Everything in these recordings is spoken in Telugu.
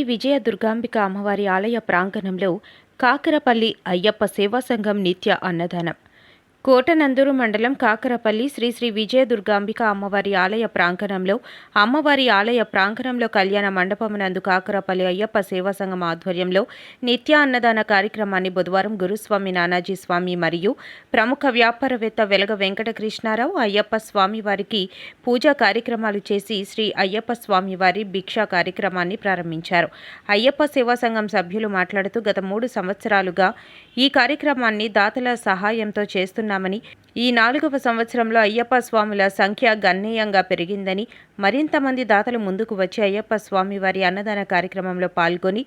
విజయ దుర్గాంబిక అమ్మవారి ఆలయ ప్రాంగణంలో కాకరపల్లి అయ్యప్ప సేవా సంఘం నిత్య అన్నదానం. కోటనందూరు మండలం కాకరపల్లి శ్రీ శ్రీ విజయ దుర్గాంబిక అమ్మవారి ఆలయ ప్రాంగణంలో కళ్యాణ మండపమునందు కాకరపల్లి అయ్యప్ప సేవా సంఘం ఆధ్వర్యంలో నిత్య అన్నదాన కార్యక్రమాన్ని బుధవారం గురుస్వామి నానాజీ స్వామి మరియు ప్రముఖ వ్యాపారవేత్త వెలగ వెంకటకృష్ణారావు అయ్యప్ప స్వామి వారికి పూజా కార్యక్రమాలు చేసి శ్రీ అయ్యప్ప స్వామి వారి భిక్షా కార్యక్రమాన్ని ప్రారంభించారు. అయ్యప్ప సేవా సంఘం సభ్యులు మాట్లాడుతూ గత 3 సంవత్సరాలుగా ఈ కార్యక్రమాన్ని దాతల సహాయంతో చేస్తున్నామని, ఈ 4వ సంవత్సరంలో అయ్యప్ప స్వాముల సంఖ్య గణనీయంగా పెరిగిందని, మరింత మంది దాతలు ముందుకు వచ్చి అయ్యప్ప స్వామి వారి అన్నదాన కార్యక్రమంలో పాల్గొని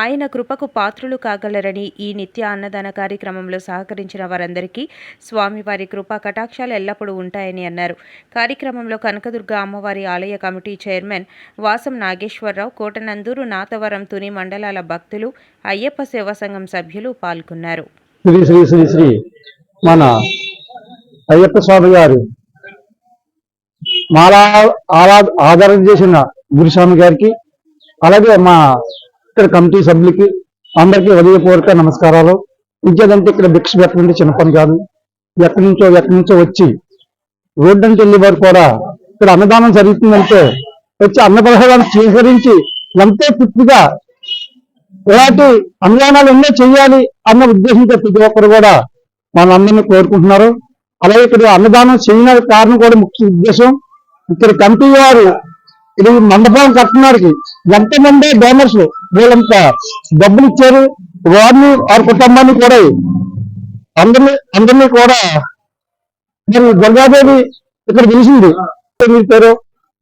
ఆయన కృపకు పాత్రులు కాగలరని, ఈ నిత్య అన్నదాన కార్యక్రమంలో సహకరించిన వారందరికీ స్వామివారి కృపా కటాక్షాలు ఎల్లప్పుడూ ఉంటాయని అన్నారు. కార్యక్రమంలో కనకదుర్గ అమ్మవారి ఆలయ కమిటీ చైర్మన్ వాసం నాగేశ్వరరావు, కోటనందూరు, నాతవరం, తుని మండలాల భక్తులు, అయ్యప్ప సేవా సంఘం సభ్యులు పాల్గొన్నారు. మన అయ్యప్ప స్వామి గారు మాలా ఆధారం చేసిన గురుస్వామి గారికి, అలాగే మా ఇక్కడ కమిటీ సభ్యులకి అందరికీ హృదయపూర్వక నమస్కారాలు. విద్యదంటే ఇక్కడ భిక్ష పెట్టండి చిన్న పని కాదు. ఎక్కడి నుంచో వచ్చి రోడ్డు అంటే వెళ్ళే వారు కూడా ఇక్కడ అన్నదానం జరుగుతుందంటే వచ్చి అన్నప్రసాదాన్ని స్వీకరించి ఎంతో తృప్తిగా ఇలాంటి అన్నదానాలు ఎన్నో చేయాలి అన్న ఉద్దేశంతో ప్రతి ఒక్కరు కూడా మనందరినీ కోరుకుంటున్నారు. అలాగే ఇక్కడ అన్నదానం చేయడానికి కారణం కూడా ముఖ్య ఉద్దేశం, ఇక్కడ కమిటీ వారు ఇది మండపం కట్టడానికి ఎంతమంది డోనర్స్ వీళ్ళంతా డబ్బులు ఇచ్చారు. వారిని వారి కుటుంబాన్ని కూడా అందరినీ కూడా మరి దుర్గాదేవి ఇక్కడ పిలిచింది.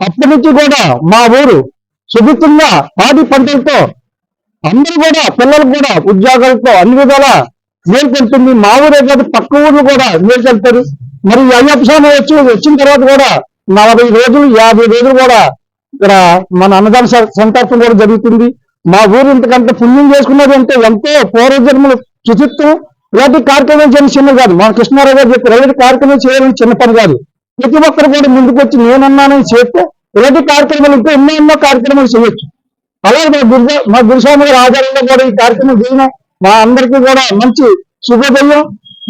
అప్పటి నుంచి కూడా మా ఊరు సుభితంగా పాడి పంటలతో అందరూ కూడా పిల్లలకు కూడా ఉద్యోగాలతో అన్ని విధాలా మేల్కొల్తుంది. మా ఊరే కాదు పక్క ఊర్లు కూడా మేల్కొల్తారు. మరి అయ్యప్ప స్వామి వచ్చిన తర్వాత కూడా 40 రోజులు 50 రోజులు కూడా ఇక్కడ మన అన్నదాన సంతర్పణ కూడా జరుగుతుంది. మా ఊరు ఇంతకంటే పుణ్యం చేసుకున్నది అంటే ఎంతో పూర్వజన్మలు శుచిత్వం. ఇలాంటి కార్యక్రమం చేయడం చిన్న కాదు. మా కృష్ణారావు గారు చెప్పారు, ఇలాంటి కార్యక్రమం చేయడం చిన్న పని కాదు. ప్రతి ఒక్కరు కూడా ముందుకు వచ్చి నేనన్నానని చేస్తే ఇలాంటి కార్యక్రమాలు ఇంకా ఎన్నో కార్యక్రమాలు చేయొచ్చు. అలాగే మా గురుస్వామి గారి ఆధారంగా కూడా ఈ కార్యక్రమం చేయడం మా అందరికీ కూడా మంచి శుభోదయం.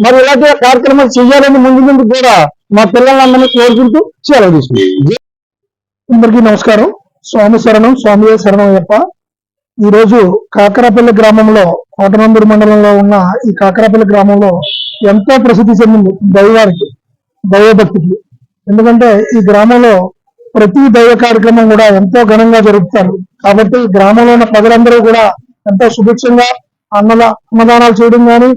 మరి ఇలాంటి కార్యక్రమాలు చేయాలని ముందు కూడా మా పిల్లలందరినీ కోరుకుంటూ సెలవు తీసుకుంటాం. అందరికీ నమస్కారం. స్వామి శరణం, స్వామి శరణం అయ్యప్ప. ఈరోజు కాకరపల్లి గ్రామంలో, కోటనందూరు మండలంలో ఉన్న ఈ కాకరపల్లి గ్రామంలో ఎంతో ప్రసిద్ధి చెందింది దైవానికి, దైవభక్తికి. ఎందుకంటే ఈ గ్రామంలో ప్రతి దైవ కార్యక్రమం కూడా ఎంతో ఘనంగా జరుపుతారు. కాబట్టి ఈ గ్రామంలో ఉన్న ప్రజలందరూ కూడా ఎంతో సుభిక్షంగా అన్నదానాలు చేయడం కానీ,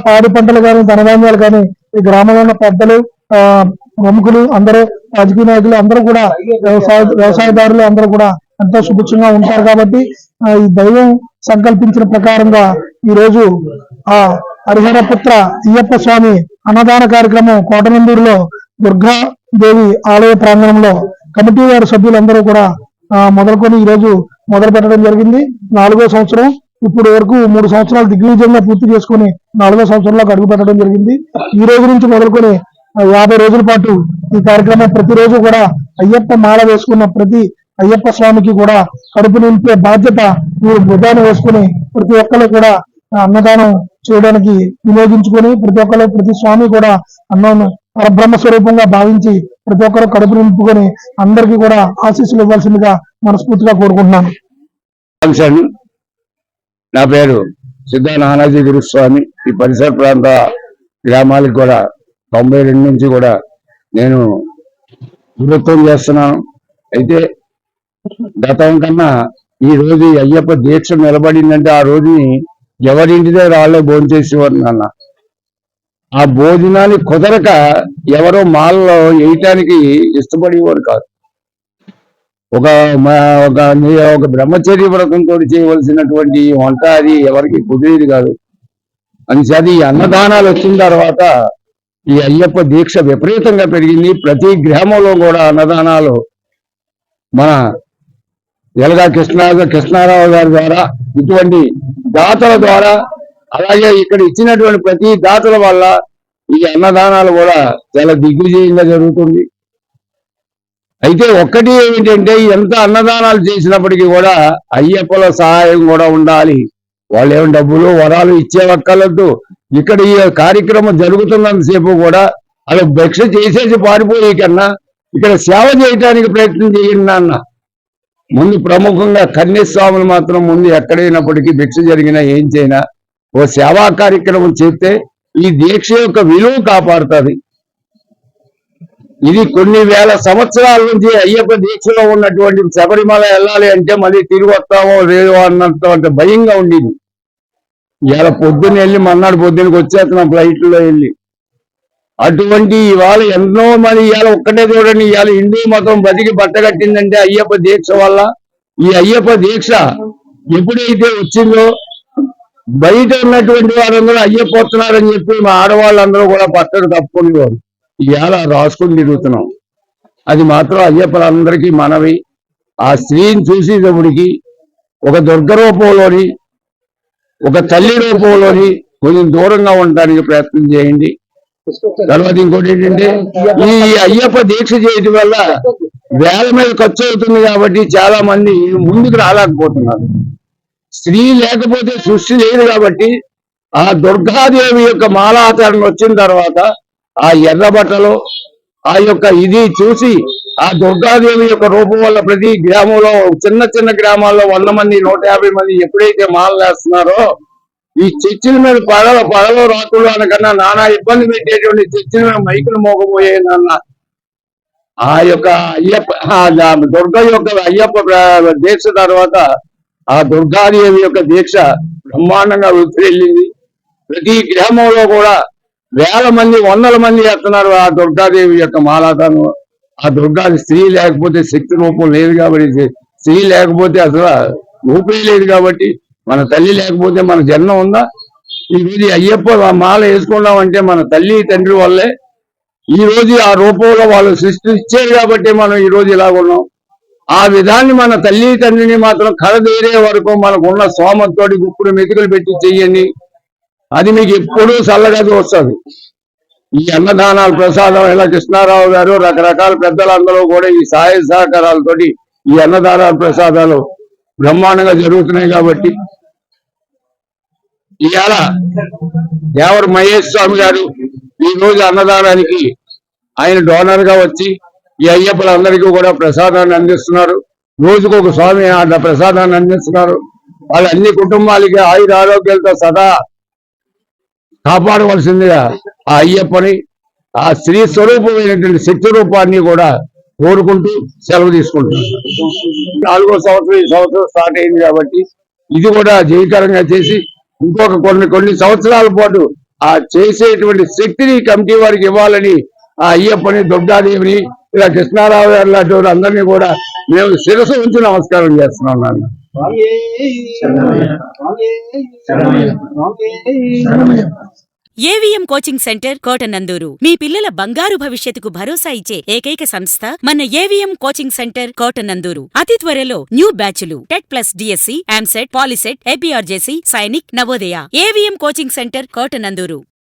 పాడి పంటలు కానీ, ధనధాన్యాలు కానీ ఈ గ్రామంలో ఉన్న పెద్దలు, ప్రముఖులు అందరూ, రాజకీయ నాయకులు అందరూ కూడా, వ్యవసాయదారులు అందరూ కూడా ఎంతో సుభిక్షంగా ఉంటారు. కాబట్టి ఈ దైవం సంకల్పించిన ప్రకారంగా ఈ రోజు ఆ హరిహరపుత్ర అయ్యప్ప స్వామి అన్నదాన కార్యక్రమం కోటనందూరులో దుర్గాదేవి ఆలయ ప్రాంగణంలో కమిటీ వారి సభ్యులందరూ కూడా మొదలుకొని ఈ రోజు మొదలు పెట్టడం జరిగింది. 4వ సంవత్సరం ఇప్పుడు వరకు 3 సంవత్సరాలు దిగ్విజయంగా పూర్తి చేసుకుని 4వ సంవత్సరంలోకి అడుగు పెట్టడం జరిగింది. ఈ రోజు నుంచి మొదలుకొని 50 రోజుల పాటు ఈ కార్యక్రమం ప్రతిరోజు కూడా అయ్యప్ప మాల వేసుకున్న ప్రతి అయ్యప్ప స్వామికి కూడా కడుపు నింపే బాధ్యత మీరు బుధాన్ని వేసుకుని ప్రతి ఒక్కరు కూడా అన్నదానం చేయడానికి వినియోగించుకొని ప్రతి స్వామి కూడా అన్నాన్ని పరబ్రహ్మ స్వరూపంగా భావించి ప్రతి ఒక్కరు కడుపు నింపుకొని అందరికీ కూడా ఆశీస్సులు ఇవ్వాల్సిందిగా మనస్ఫూర్తిగా కోరుకుంటున్నాను. నా పేరు సిద్ధ నానాజీ గురుస్వామి. ఈ పరిసర ప్రాంత గ్రామాలకు కూడా 92 నుంచి కూడా నేను గురుత్వం చేస్తున్నాను. అయితే గతం కన్నా ఈ రోజు అయ్యప్ప దీక్ష నిలబడిందంటే ఆ రోజుని ఎవరింటి దగ్గర వాళ్ళే భోజనం చేసేవారు నాన్న. ఆ భోజనాన్ని కుదరక ఎవరో మాలలో వేయటానికి ఇష్టపడేవారు కాదు. ఒక బ్రహ్మచర్య వ్రతంతో చేయవలసినటువంటి వంట అది ఎవరికి కుదిరేది కాదు. అందుచేత ఈ అన్నదానాలు వచ్చిన తర్వాత ఈ అయ్యప్ప దీక్ష విపరీతంగా పెరిగింది. ప్రతి గ్రామంలో కూడా అన్నదానాలు మన ఎలగా కృష్ణారావు గారి ద్వారా, ఇటువంటి దాతల ద్వారా, అలాగే ఇక్కడ ఇచ్చినటువంటి ప్రతి దాతల వల్ల ఈ అన్నదానాలు కూడా చాలా దిగ్విజయంగా జరుగుతుంది. అయితే ఒక్కటి ఏమిటంటే ఎంత అన్నదానాలు చేసినప్పటికీ కూడా అయ్యప్పల సహాయం కూడా ఉండాలి. వాళ్ళు ఏమి డబ్బులు వరాలు ఇచ్చేవక్కర్లేదు. ఇక్కడ ఈ కార్యక్రమం జరుగుతున్నంతసేపు కూడా అలా భిక్ష చేసేసి పారిపోయే కన్నా ఇక్కడ సేవ చేయడానికి ప్రయత్నం చేయండి అన్న. ముందు ప్రముఖంగా కన్యస్వాములు మాత్రం ముందు ఎక్కడైనప్పటికీ భిక్ష జరిగినా ఏం చేయినా ఓ సేవా కార్యక్రమం చేస్తే ఈ దీక్ష యొక్క విలువ కాపాడుతుంది. ఇది కొన్ని వేల సంవత్సరాల నుంచి అయ్యప్ప దీక్షలో ఉన్నటువంటి శబరిమల వెళ్ళాలి అంటే మళ్ళీ తిరిగి వస్తామో లేదో అన్నంత భయంగా ఉండేది. ఇవాళ పొద్దున్న వెళ్ళి మన్నాడు పొద్దున్నకి వచ్చేస్తున్నాం ఫ్లైట్లో వెళ్ళి. అటువంటి ఇవాళ ఎన్నో మంది ఇవాళ ఒక్కటే చూడండి, ఇవాళ హిందూ మతం బతికి బట్టగట్టిందంటే అయ్యప్ప దీక్ష వల్ల. ఈ అయ్యప్ప దీక్ష ఎప్పుడైతే వచ్చిందో బయట ఉన్నటువంటి వారందరూ అయ్యప్ప వస్తున్నారని చెప్పి మా ఆడవాళ్ళందరూ కూడా పట్టడు తప్పుకునేవారు. ఇవాళ రాసుకుని తిరుగుతున్నాం. అది మాత్రం అయ్యప్పలందరికీ మనవి. ఆ స్త్రీని చూసేటప్పటికి ఒక దుర్గ రూపంలోని ఒక తల్లి రూపంలోని కొంచెం దూరంగా ఉండడానికి ప్రయత్నం చేయండి. తర్వాత ఇంకోటి ఏంటంటే ఈ అయ్యప్ప దీక్ష చేయడం వల్ల వేల మీద ఖర్చు అవుతుంది కాబట్టి చాలా మంది ముందుకు రాలేకపోతున్నారు. స్త్రీ లేకపోతే సృష్టి లేదు కాబట్టి ఆ దుర్గాదేవి యొక్క మాలాచరణ వచ్చిన తర్వాత ఆ ఎర్ర బట్టలు ఆ యొక్క ఇది చూసి ఆ దుర్గాదేవి యొక్క రూపం వల్ల ప్రతి గ్రామంలో చిన్న చిన్న గ్రామాల్లో 100 మంది 150 మంది ఎప్పుడైతే మాలలు వేస్తున్నారో ఈ చర్చిల మీద పగలో రాత్రులు అనకన్నా నానా ఇబ్బంది పెట్టేటువంటి చర్చిల మీద మైకులు మోగబోయేదన్న ఆ యొక్క అయ్యప్ప దుర్గ యొక్క అయ్యప్ప దీక్ష తర్వాత ఆ దుర్గాదేవి యొక్క దీక్ష బ్రహ్మాండంగా వెళ్ళింది. ప్రతి గ్రామంలో కూడా వేల మంది 100 మంది వేస్తున్నారు ఆ దుర్గాదేవి యొక్క మాలాతను. ఆ దుర్గాది స్త్రీ లేకపోతే శక్తి రూపం లేదు కాబట్టి, స్త్రీ లేకపోతే అసలు రూపే లేదు కాబట్టి, మన తల్లి లేకపోతే మన జన్మ ఉందా? ఈ రోజు అయ్యప్ప మాల వేసుకున్నామంటే మన తల్లి తండ్రి వల్లే ఈ రోజు ఆ రూపంలో వాళ్ళు సృష్టించారు కాబట్టి మనం ఈ రోజు ఇలా ఉన్నాం. ఆ విధాన్ని మన తల్లి తండ్రిని మాత్రం కడదేరే వరకు మనకున్న సోమతోటి గుప్పుడు మెతుకులు పెట్టి చెయ్యండి. అది మీకు ఎప్పుడూ చల్లగా వస్తుంది. ఈ అన్నదానాల ప్రసాదం ఇలా కృష్ణారావు గారు రకరకాల పెద్దలందరూ కూడా ఈ సహాయ సహకారాలతోటి ఈ అన్నదానాల ప్రసాదాలు బ్రహ్మాండంగా జరుగుతున్నాయి కాబట్టి ఇవాళ దేవర మహేష్ స్వామి గారు ఈ రోజు అన్నదానానికి ఆయన డోనర్ గా వచ్చి ఈ అయ్యప్పలందరికీ కూడా ప్రసాదాన్ని అందిస్తున్నారు. రోజుకు ఒక స్వామి ఆ ప్రసాదాన్ని అందిస్తున్నారు. వాళ్ళ అన్ని కుటుంబాలకి ఆయుర ఆరోగ్యాలతో సదా కాపాడవలసిందిగా ఆ అయ్యప్పని ఆ స్త్రీ స్వరూపమైనటువంటి శక్తి రూపాన్ని కూడా కోరుకుంటూ సెలవు తీసుకుంటున్నాను. 4వ సంవత్సరం ఈ సంవత్సరం స్టార్ట్ అయింది కాబట్టి ఇది కూడా జయకరంగా చేసి ఇంకొక కొన్ని సంవత్సరాల పాటు ఆ చేసేటువంటి శక్తిని కమిటీ వారికి ఇవ్వాలని ఆ అయ్యప్పని దుర్గాదేవిని ఇలా కృష్ణారావు గారు లాంటి అందరినీ కూడా మేము శిరస్సు ఉంచి నమస్కారం చేస్తున్నాం. నాన్న ఏవిఎం కోచింగ్ సెంటర్ కోటనందూరు మీ పిల్లల బంగారు భవిష్యత్తుకు భరోసా ఇచ్చే ఏకైక సంస్థ మన ఏవిఎం కోచింగ్ సెంటర్ కోటనందూరు. అతి త్వరలో న్యూ బ్యాచ్లు TET plus DSC, EAMCET, POLYCET, APRJC, Sainik, Navodaya. AVM coaching centre Kotananduru.